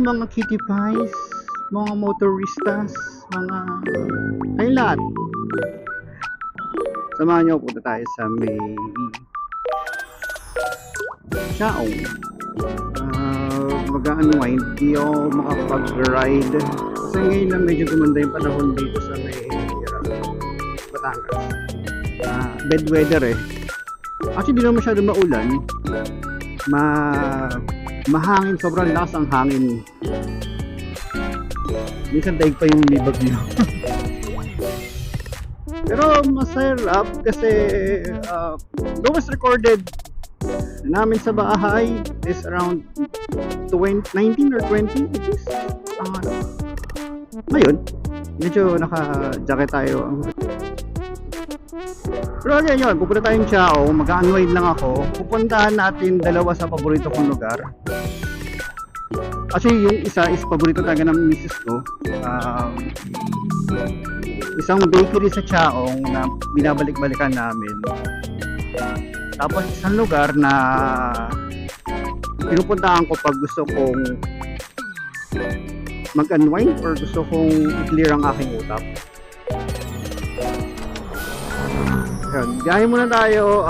mga kitty pies, mga motoristas, mga ayun lahat. Samahan nyo, punta tayo sa may Chaong. Mag-unwind, hindi ako makapag-ride kasi ngayon lang medyo gumanda yung panahon dito sa may Batangas. Bad weather eh. Actually, di naman masyado maulan. Mahangin, sobrang lakas ang hangin. Minsan daig pa yung libag nyo. Pero masarap kasi lowest recorded namin sa bahay is around 19 or 20 degrees. Ngayon, medyo naka-jacket tayo. Pero again yun, pupunta tayong Chao, mag-unwind lang ako. Pupuntahan natin dalawa sa paborito kong lugar. Actually, yung isa is paborito talaga ng misis ko. Isang bakery sa Chaong na binabalik-balikan namin. Tapos isang lugar na pinupuntahan ko pag gusto kong mag-unwind or gusto kong i-clear ang aking utak. Yan, biyahe muna tayo.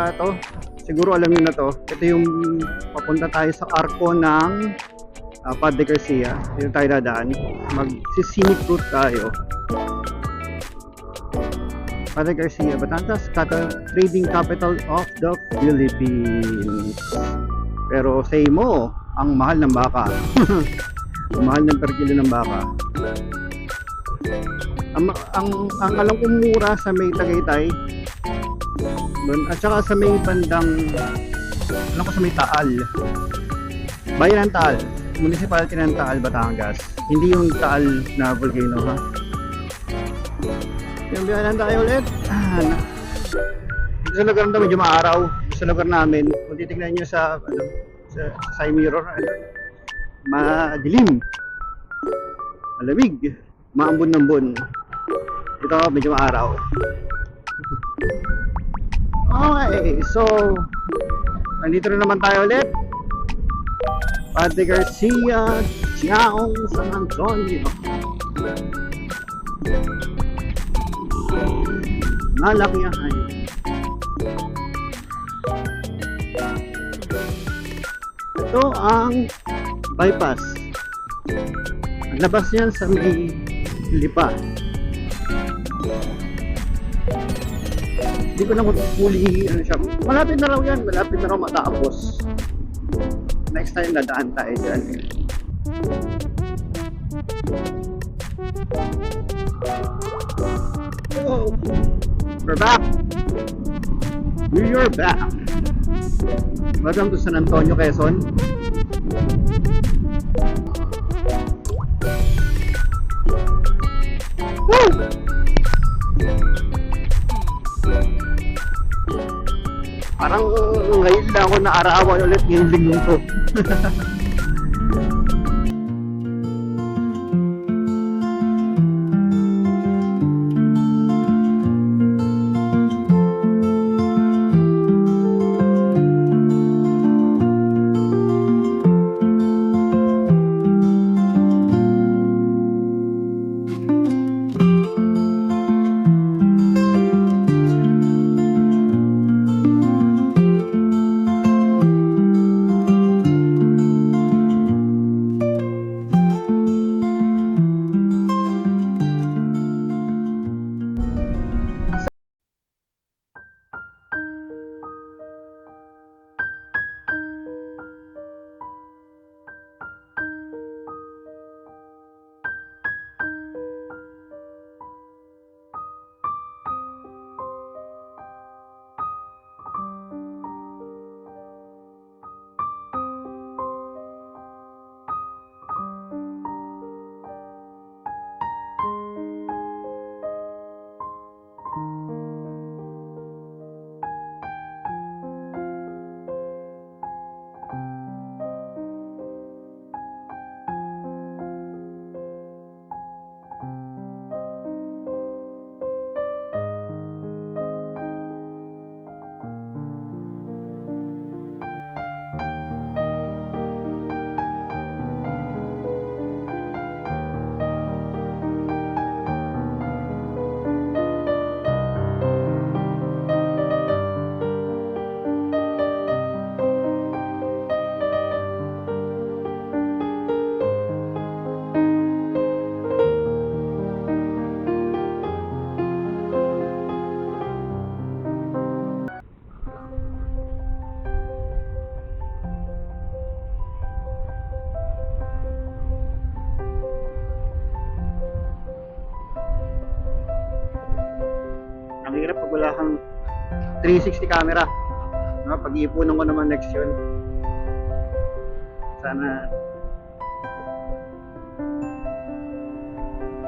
Ito, siguro alam niyo na to. Ito yung papunta tayo sa arko ng Padre Garcia. Dito tayo dadaan. Mag-scenic route tayo. Padre Garcia, Batangas, trading capital of the Philippines. Pero say mo, ang mahal ng baka. Ang mahal ng per kilo ng baka. Ang alam kong mura sa may Tagaytay doon, at saka sa may bandang alam ko sa may Taal, bayan ng Taal, municipality ng Taal, Batangas. Hindi yung Taal na volcano, ha? Yung biyanan tayo ulit. Dito sa lugar na medyo maaraw. Sa lugar namin, kung titignan nyo sa side mirror, madilim, malamig, maambon-ambon. Ito medyo maaraw. Okay, so nandito na naman tayo ulit. Padre Garcia, Chaong, San Antonio. Malakihan. Ito ang bypass. Ang labas niyan sa may Lipa. Hindi ko na fully ano siya. Malapit na raw yan. Malapit na raw matapos. Next time nadaan tayo dyan. Oh, we're back. We're back. Welcome to San Antonio, Quezon. Woo! Parang ngayon lang ako naarawan ulit ngayong linggo to. pag wala kang 360 camera. No? Pag-iipunan ko naman next yun. Sana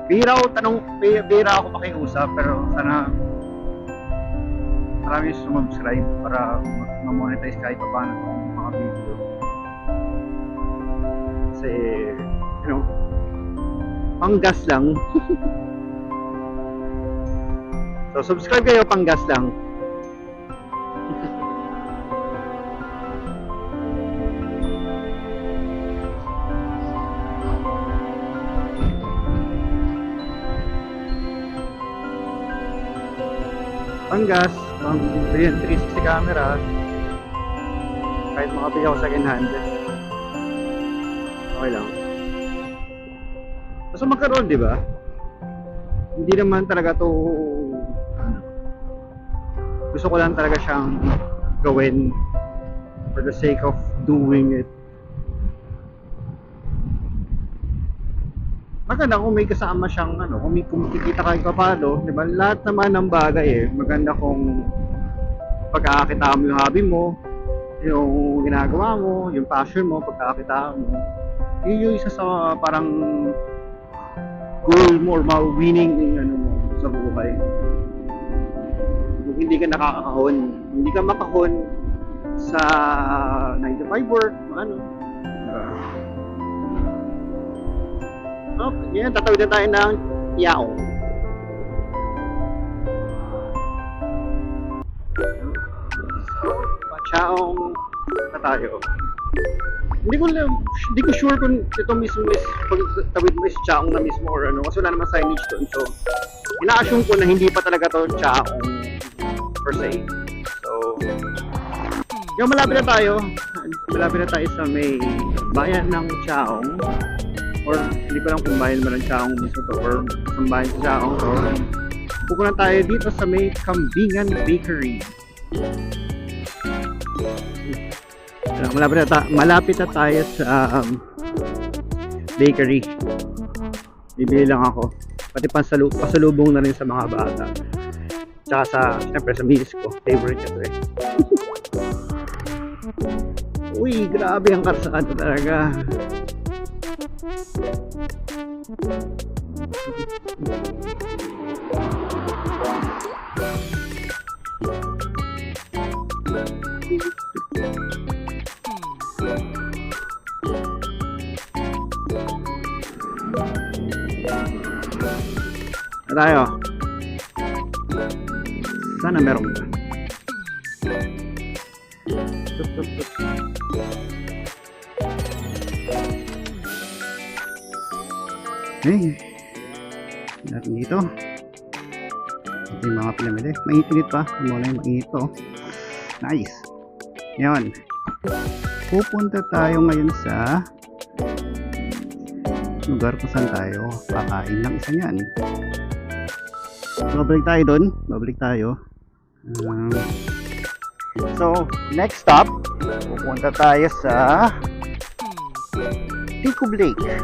bihira ako makiusap, pero sana marami subscribe para ma-monetize kahit pa paano itong mga video. Kasi, you know, panggas lang. So, subscribe kayo, panggas lang. Panggas, pang 360 camera, kahit makabili ako second hand, okay lang. Basta magkaroon, di ba? Hindi naman talaga to, gusto ko lang talaga siyang gawin for the sake of doing it. Maganda kung may kasama siyang kung may kumikita kahit papalo, di ba? Lahat naman ng bagay maganda kung pagkakakita mo yung hobby mo, yung ginagawa mo, yung passion mo, pagkakakita mo. Yun yung isa sa parang goal mo or winning mo sa buhay. Kung hindi ka nakakahon, hindi ka makahon sa 9 to 5 work, okay, yan, tatawid na tayo ng Yaong. Chaong na tayo. Hindi ko sure kung ito mismo is pagtawid mo is Chaong na mismo or kasi wala naman signage doon. So, ina-assume ko na hindi pa talaga to Chaong per se. So, yung malapit na tayo sa may bayan ng Chaong. Or hindi ko lang kung bayan man ng Chaong mismo to or kung bayan sa Chaong to. Pupunta tayo dito sa may Kambingan Bakery. Malapit na tayo sa bakery. Bibili lang ako. Pati pasalubong na rin sa mga bata. Tsaka siyempre sa miss ko. Favorite ito Uy, grabe ang karsada talaga. Tayo. Sana meron ka. Okay. Natin dito. Ito yung mga pinamili. Mainit pa. Mula yung mainit to. Nice. Ngayon. Pupunta tayo ngayon sa lugar kung saan tayo kakain ng isa niyan. Babalik tayo doon. Babalik tayo. So, next stop, pupunta tayo sa Pico Lake.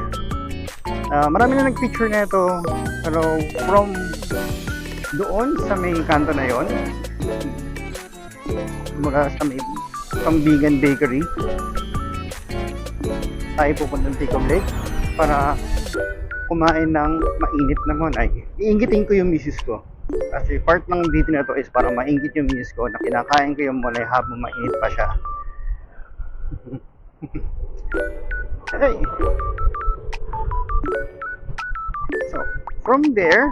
Marami na nag-picture na ito. Pero from doon sa may kanto na yon, mga sa may Kambingan Bakery, tayo pupunta ng Pico Lake para kumain ng mainit naman. Ay, iingitin ko yung misis ko. Kasi part ng video na to is para maingit yung misis ko na kinakain ko yung mulay habang mainit pa siya. Hey. So, from there,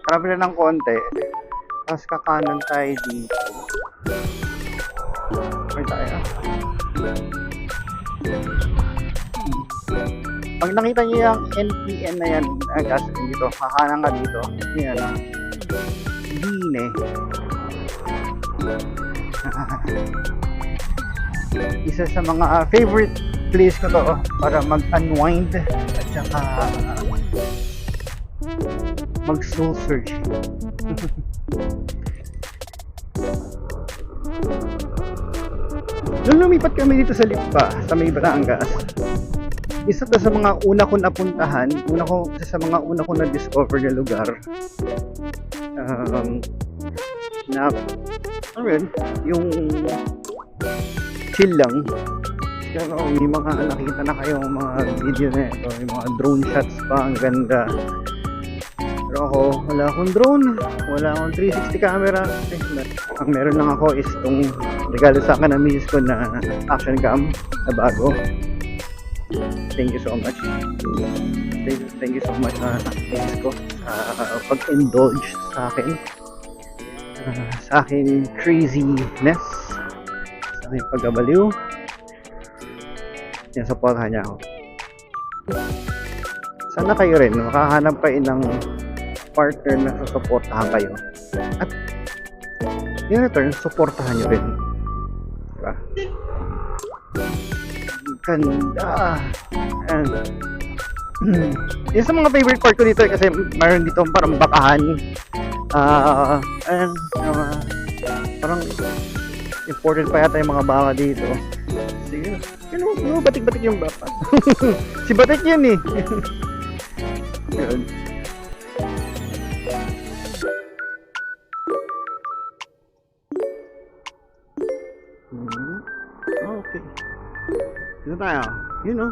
travel na ng konti. Tapos kakanan tayo dito. Where tayo? Pag nakita niyo yung NPN na yan, gasoline dito, kakanan ka dito. Yan, Dine. Isa sa mga favorite place ko to para mag-unwind at saka mag-soul search. Nung lumipat kami dito sa Lipa, sa may Batangas, isa to sa mga una ko napuntahan, isa sa mga una ko na-discover na lugar na ano yun, yung chill lang. Pero may mga nakita na kayong mga video na ito, yung mga drone shots pa, ang ganda. Pero ako, wala akong drone, wala akong 360 camera. Ang meron lang ako is itong regalo sa akin na misis ko na action cam na bago. Thank you so much. Thank you so much misis ko pag-indulge sa akin. Sa aking craziness, sa aking pagkabaliw. Yan, supportahan niya ako. Sana kayo rin makahanap kayo ng partner na susuportahan kayo. At in return, supportahan nyo rin. Diba? Ganda. And yun sa mga favorite part ko dito kasi mayroon dito parang bakahan. And parang important pa yata yung mga baka dito. Sige, batik-batik yung baka. Si Batik yan eh. Yun. Okay. Dito tayo. Yun o.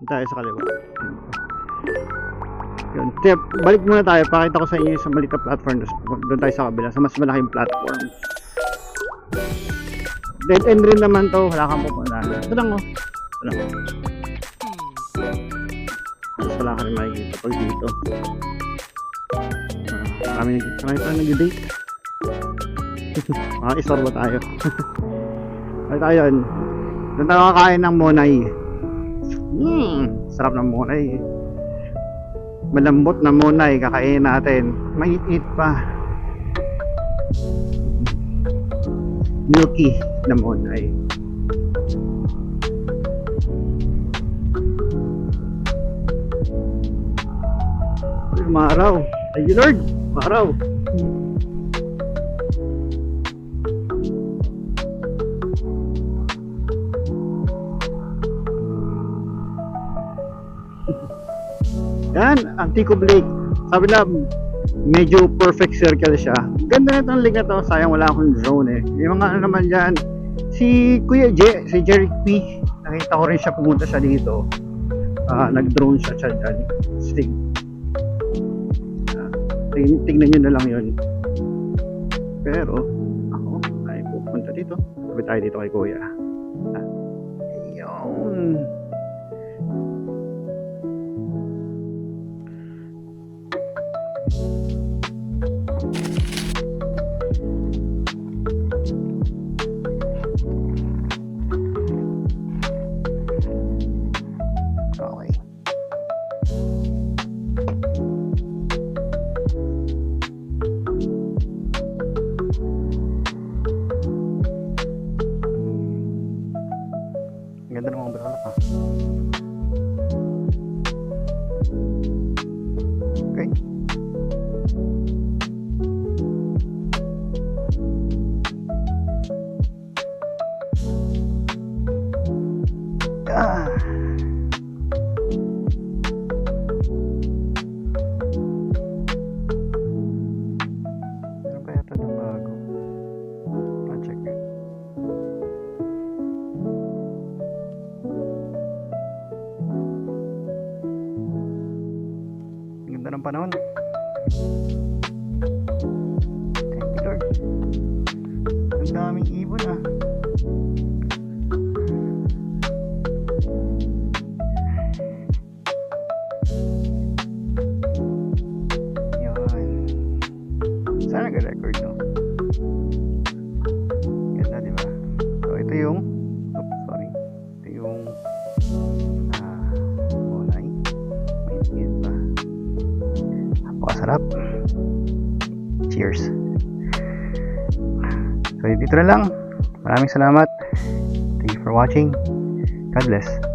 Tayo sa kaliwa. Yun. Balik muna tayo. Pakita ko sa inyo sa maliit na platform. Doon tayo sa kabila. Sa mas malaking platform. Dead end rin naman to. Wala kang pupuntahan. Ito lang o. Ito lang o. Mas wala ka rin makikita pag dito. Marami pa nag-date. Istorbo tayo. Balik tayo yun. Doon tayo kakain ng Monay. Sarap ng Monay. Malambot na Monay kakain natin. Mait-it pa. Milky na Monay. Maaraw. Thank you Lord. Maaraw. Yan, ang Tico Lake. Sabi na, medyo perfect circle siya. Ganda na itong lake na to. Sayang wala akong drone eh. Yung mga ano naman dyan, si Kuya si Jerry P. Nakita ko rin siya, pumunta siya dito. Nag-drone siya dyan. Stig. Tignan nyo na lang yun. Pero, ako, ay pupunta dito. Sabi tayo dito kay Kuya. Ayun. Ganda ng mga bulaklak ha. Okay. Meron pa yata ng bago. Pa-check yun. Ganda ng panahon. Thank you Lord. Ang daming ibon ah. So dito na lang. Maraming salamat. Thank you for watching. God bless.